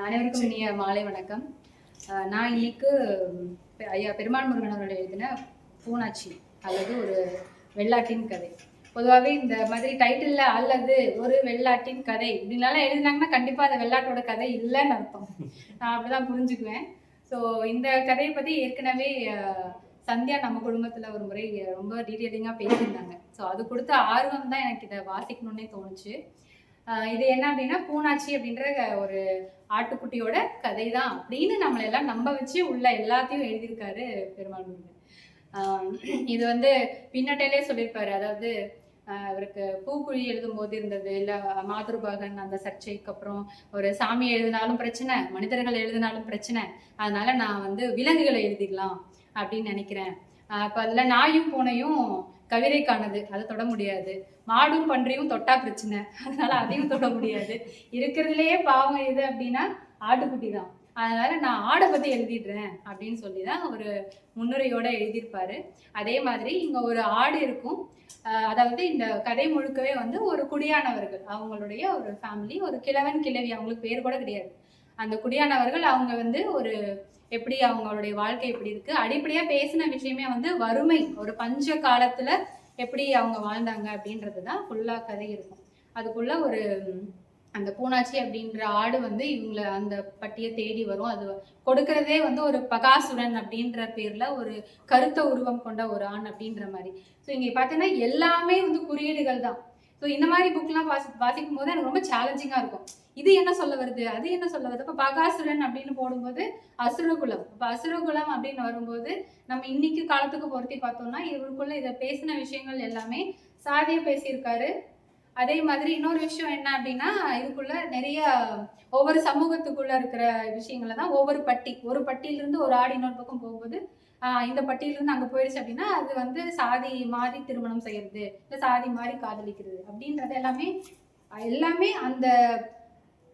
அனைவருக்கும் இனிய மாலை வணக்கம். நான் இன்னைக்கு ஐயா பெருமாள் முருகன் அவர்கள் எழுதின பூனாச்சி அல்லது ஒரு வெள்ளாட்டின் கதை. பொதுவாகவே இந்த மாதிரி டைட்டில்ல அல்லது ஒரு வெள்ளாட்டின் கதை இப்படினால எழுதினாங்கன்னா கண்டிப்பாக அந்த வெள்ளாட்டோட கதை இல்லைன்னு அர்த்தம். நான் அப்படிதான் புரிஞ்சுக்குவேன். ஸோ இந்த கதையை பற்றி ஏற்கனவே சந்தியா நம்ம குடும்பத்தில் ஒரு முறை ரொம்ப டீட்டெயிலிங்காக பேசியிருந்தாங்க. ஸோ அது கொடுத்த ஆர்வம் தான் எனக்கு இதை வாசிக்கணும்னே தோணுச்சு. இது என்ன அப்படின்னா பூனாச்சி அப்படின்ற ஒரு ஆட்டுக்குட்டியோட கதை தான் அப்படின்னு நம்மளெல்லாம் நம்ப வச்சு உள்ள எல்லாத்தையும் எழுதியிருக்காரு பெருமாள் முருகன். இது வந்து பின்னட்டையிலே சொல்லியிருப்பாரு. அதாவது அவருக்கு பூக்குழி எழுதும் போது இருந்தது, இல்லை மாதுருபாகன் அந்த சர்ச்சைக்கு அப்புறம் ஒரு சாமி எழுதினாலும் பிரச்சனை, மனிதர்கள் எழுதினாலும் பிரச்சனை, அதனால நான் வந்து விலங்குகளை எழுதிடலாம் அப்படின்னு நினைக்கிறேன். இப்போ அதில் நாயும் பூனையும் கவிதைக்கானது, அதை தொட முடியாது. மாடும் பன்றியும் தொட்டா பிரச்சனை, அதனால அதையும் தொட முடியாது. இருக்கிறதுலேயே பாவம் எது அப்படின்னா ஆட்டுக்குட்டி தான். அதனால நான் ஆடை பற்றி எழுதிடுறேன் அப்படின்னு சொல்லி தான் ஒரு முன்னுரையோட எழுதியிருப்பாரு. அதே மாதிரி இங்கே ஒரு ஆடு இருக்கும். அதாவது இந்த கதை முழுக்கவே வந்து ஒரு குடியானவர்கள், அவங்களுடைய ஒரு ஃபேமிலி, ஒரு கிழவன் கிழவி, அவங்களுக்கு பேர் கூட கிடையாது. அந்த குடியானவர்கள் அவங்க வந்து ஒரு எப்படி அவங்களுடைய வாழ்க்கை எப்படி இருக்கு, அடிப்படையா பேசின விஷயமே வந்து வறுமை, ஒரு பஞ்ச காலத்துல எப்படி அவங்க வாழ்ந்தாங்க அப்படின்றது தான் ஃபுல்லா கதை இருக்கும். அதுக்குள்ள ஒரு அந்த பூனாச்சி அப்படின்ற ஆடு வந்து இவங்களை அந்த பட்டியை தேடி வரும். அது கொடுக்கறதே வந்து ஒரு பகாசுரன் அப்படின்ற பேர்ல ஒரு கருத்த உருவம் கொண்ட ஒரு ஆண் அப்படின்ற மாதிரி. ஸோ இங்க பார்த்தீங்கன்னா எல்லாமே வந்து குறியீடுகள் தான். ஸோ இந்த மாதிரி புக்லாம் வாசிக்கும் போது எனக்கு ரொம்ப சேலஞ்சிங்கா இருக்கும். இது என்ன சொல்ல வருது, அது என்ன சொல்ல வருது. இப்போ பகாசுரன் அப்படின்னு போடும்போது அசுரகுலம், இப்போ அசுரகுலம் அப்படின்னு வரும்போது நம்ம இன்னைக்கு காலத்துக்கு பொருத்தி பார்த்தோம்னா இவருக்குள்ள இதை பேசின விஷயங்கள் எல்லாமே சாதியை பேசியிருக்காரு. அதே மாதிரி இன்னொரு விஷயம் என்ன அப்படின்னா இதுக்குள்ள நிறைய ஒவ்வொரு சமூகத்துக்குள்ள இருக்கிற விஷயங்களை தான் ஒவ்வொரு பட்டி, ஒரு பட்டியிலிருந்து ஒரு ஆடு இன்னொரு பக்கம் போகும்போது இந்த பட்டியலிருந்து அங்கே போயிடுச்சு அப்படின்னா அது வந்து சாதி மாறி திருமணம் செய்யறது, இல்லை சாதி மாறி காதலிக்கிறது அப்படின்றது எல்லாமே எல்லாமே அந்த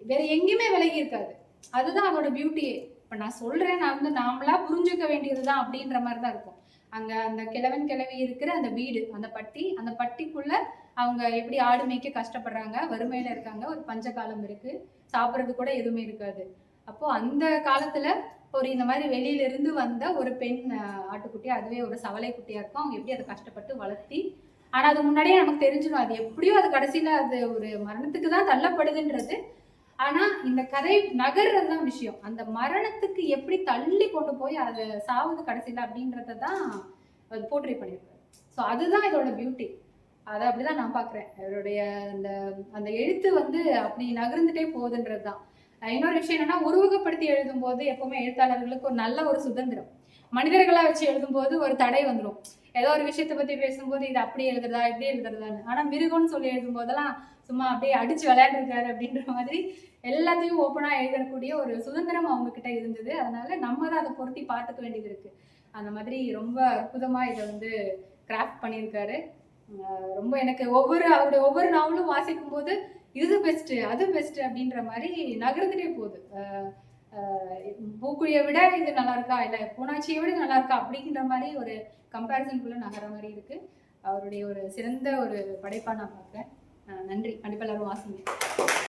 வேற எங்கேயுமே விலகி இருக்காது. அதுதான் அதோட பியூட்டியே. இப்போ நான் சொல்றேன், நான் வந்து நாமளா புரிஞ்சுக்க வேண்டியதுதான் அப்படின்ற மாதிரி தான் இருக்கும். அங்க அந்த கிழவன் கிழவி இருக்கிற அந்த வீடு, அந்த பட்டி, அந்த பட்டிக்குள்ள அவங்க எப்படி ஆடு மேய்க்க கஷ்டப்படுறாங்க, வறுமையில இருக்காங்க, ஒரு பஞ்ச காலம் இருக்கு, சாப்பிட்றது கூட எதுவுமே இருக்காது. அப்போ அந்த காலத்துல ஒரு இந்த மாதிரி வெளியில இருந்து வந்த ஒரு பெண் ஆட்டுக்குட்டி, அதுவே ஒரு சவலை குட்டியா இருக்கும். அவங்க எப்படி அதை கஷ்டப்பட்டு வளர்த்தி, ஆனா அது முன்னாடியே நமக்கு தெரிஞ்சிடும் அது எப்படியோ அது கடைசியில அது ஒரு மரணத்துக்கு தான் தள்ளப்படுதுன்றது. ஆனா இந்த கதை நகர்றது தான் விஷயம். அந்த மரணத்துக்கு எப்படி தள்ளி கொண்டு போய் அதை சாவது கடைசியில அப்படின்றத தான் அது போர்ட்ரே பண்ணியிருக்காரு. ஸோ அதுதான் இதோட பியூட்டி. அதை அப்படிதான் நான் பாக்குறேன். அவருடைய அந்த அந்த எழுத்து வந்து அப்படி நகர்ந்துட்டே போகுதுன்றது தான். இன்னொரு விஷயம் என்னன்னா, உருவகப்படுத்தி எழுதும் போது எப்பவுமே எழுத்தாளர்களுக்கு ஒரு நல்ல ஒரு சுதந்திரம். மனிதர்களா வச்சு எழுதும் போது ஒரு தடை வந்துடும். ஏதோ ஒரு விஷயத்தை பத்தி பேசும்போது இது அப்படி எழுதுறதா இப்படி எழுதுறதான்னு. ஆனா மிருகம்னு சொல்லி எழுதும் போதெல்லாம் சும்மா அப்படியே அடிச்சு விளையாண்டுருக்காரு அப்படின்ற மாதிரி எல்லாத்தையும் ஓப்பனா எழுதக்கூடிய ஒரு சுதந்திரம் அவங்க கிட்ட இருந்தது. அதனால நம்ம தான் அதை பொருத்தி பார்த்துக்க வேண்டியது இருக்கு. அந்த மாதிரி ரொம்ப அற்புதமா இதை வந்து கிராஃப்ட் பண்ணியிருக்காரு. ரொம்ப எனக்கு அவருடைய ஒவ்வொரு நாவலும் வாசிக்கும் போது இது பெஸ்ட் அது பெஸ்ட் அப்படின்ற மாதிரி நகர்ந்துட்டே போகுது. பூக்குழியை விட இது நல்லா இருக்கா, இல்லை பூனாச்சியை விட நல்லா இருக்கா அப்படிங்கிற மாதிரி ஒரு கம்பேரிசனுக்குள்ள நகர மாதிரி இருக்கு. அவருடைய ஒரு சிறந்த ஒரு படைப்பா நான் பார்க்குறேன். நன்றி. கண்டிப்பா எல்லாரும் வாசிங்க.